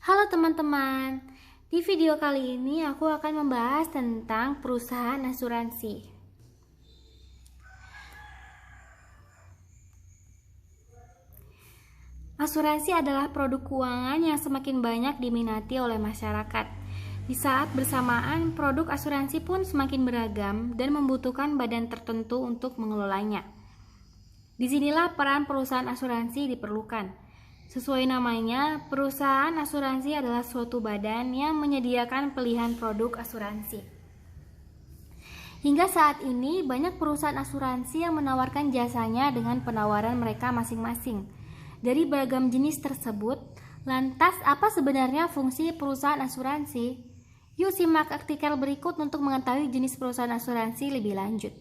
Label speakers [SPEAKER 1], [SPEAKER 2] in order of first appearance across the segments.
[SPEAKER 1] Halo teman-teman, di video kali ini aku akan membahas tentang perusahaan asuransi. Asuransi adalah produk keuangan yang semakin banyak diminati oleh masyarakat. Di saat bersamaan, produk asuransi pun semakin beragam dan membutuhkan badan tertentu untuk mengelolanya. Disinilah peran perusahaan asuransi diperlukan. Sesuai namanya, perusahaan asuransi adalah suatu badan yang menyediakan pilihan produk asuransi. Hingga saat ini, banyak perusahaan asuransi yang menawarkan jasanya dengan penawaran mereka masing-masing. Dari beragam jenis tersebut, lantas apa sebenarnya fungsi perusahaan asuransi? Yuk simak artikel berikut untuk mengetahui jenis perusahaan asuransi lebih lanjut.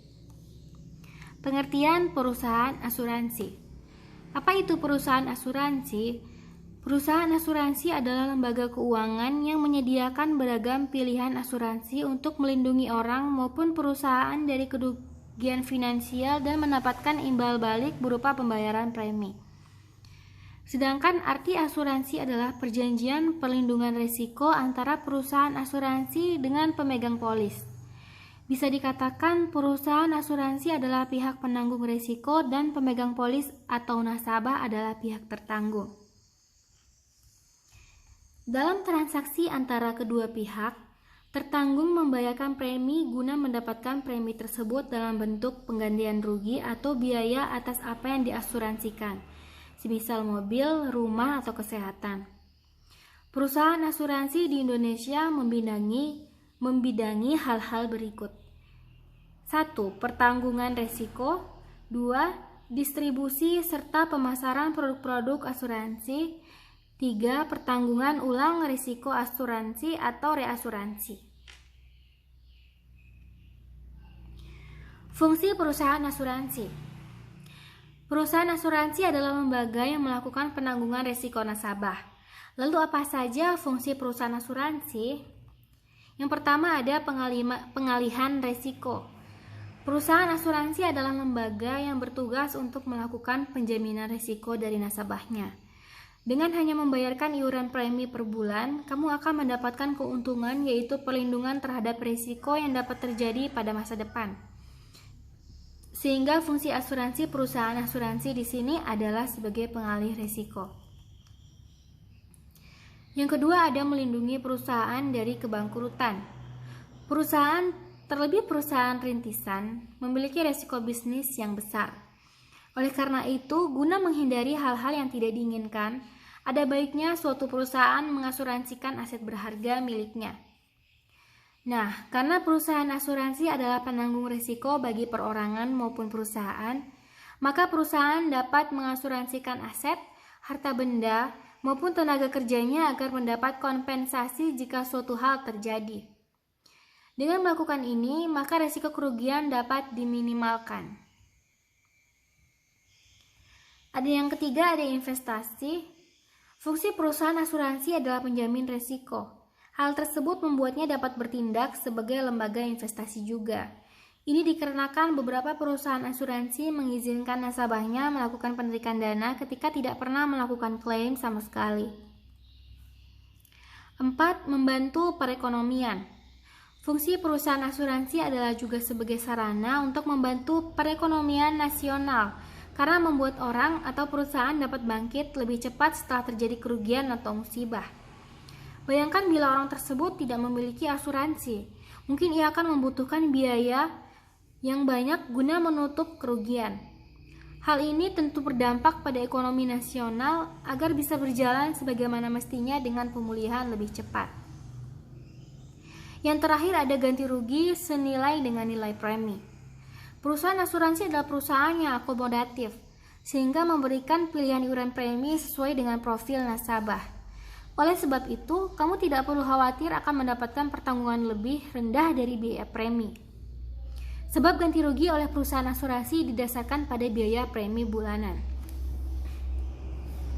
[SPEAKER 1] Pengertian perusahaan asuransi. Apa itu perusahaan asuransi? Perusahaan asuransi adalah lembaga keuangan yang menyediakan beragam pilihan asuransi untuk melindungi orang maupun perusahaan dari kerugian finansial dan mendapatkan imbal balik berupa pembayaran premi. Sedangkan arti asuransi adalah perjanjian perlindungan risiko antara perusahaan asuransi dengan pemegang polis. Bisa dikatakan perusahaan asuransi adalah pihak penanggung risiko dan pemegang polis atau nasabah adalah pihak tertanggung. Dalam transaksi antara kedua pihak, tertanggung membayarkan premi guna mendapatkan premi tersebut dalam bentuk penggantian rugi atau biaya atas apa yang diasuransikan, semisal mobil, rumah, atau kesehatan. Perusahaan asuransi di Indonesia membidangi hal-hal berikut. 1. Pertanggungan risiko. 2. Distribusi serta pemasaran produk-produk asuransi. 3. Pertanggungan ulang risiko asuransi atau reasuransi. Fungsi perusahaan asuransi. Perusahaan asuransi adalah lembaga yang melakukan penanggungan risiko nasabah. Lalu apa saja fungsi perusahaan asuransi? Yang pertama ada pengalihan risiko. Perusahaan asuransi adalah lembaga yang bertugas untuk melakukan penjaminan risiko dari nasabahnya. Dengan hanya membayarkan iuran premi per bulan, kamu akan mendapatkan keuntungan yaitu perlindungan terhadap risiko yang dapat terjadi pada masa depan. Sehingga fungsi asuransi perusahaan asuransi di sini adalah sebagai pengalih risiko. Yang kedua ada melindungi perusahaan dari kebangkrutan. Terlebih perusahaan rintisan memiliki risiko bisnis yang besar. Oleh karena itu, guna menghindari hal-hal yang tidak diinginkan, ada baiknya suatu perusahaan mengasuransikan aset berharga miliknya. Nah, karena perusahaan asuransi adalah penanggung risiko bagi perorangan maupun perusahaan, maka perusahaan dapat mengasuransikan aset, harta benda, maupun tenaga kerjanya agar mendapat kompensasi jika suatu hal terjadi. Dengan melakukan ini, maka risiko kerugian dapat diminimalkan. Ada yang ketiga, ada investasi. Fungsi perusahaan asuransi adalah penjamin risiko. Hal tersebut membuatnya dapat bertindak sebagai lembaga investasi juga. Ini dikarenakan beberapa perusahaan asuransi mengizinkan nasabahnya melakukan penarikan dana ketika tidak pernah melakukan klaim sama sekali. 4. Membantu perekonomian. Fungsi perusahaan asuransi adalah juga sebagai sarana untuk membantu perekonomian nasional karena membuat orang atau perusahaan dapat bangkit lebih cepat setelah terjadi kerugian atau musibah. Bayangkan bila orang tersebut tidak memiliki asuransi, mungkin ia akan membutuhkan biaya yang banyak guna menutup kerugian. Hal ini tentu berdampak pada ekonomi nasional agar bisa berjalan sebagaimana mestinya dengan pemulihan lebih cepat. Yang terakhir ada ganti rugi senilai dengan nilai premi. Perusahaan asuransi adalah perusahaan yang akomodatif, sehingga memberikan pilihan iuran premi sesuai dengan profil nasabah. Oleh sebab itu, kamu tidak perlu khawatir akan mendapatkan pertanggungan lebih rendah dari biaya premi. Sebab ganti rugi oleh perusahaan asuransi didasarkan pada biaya premi bulanan.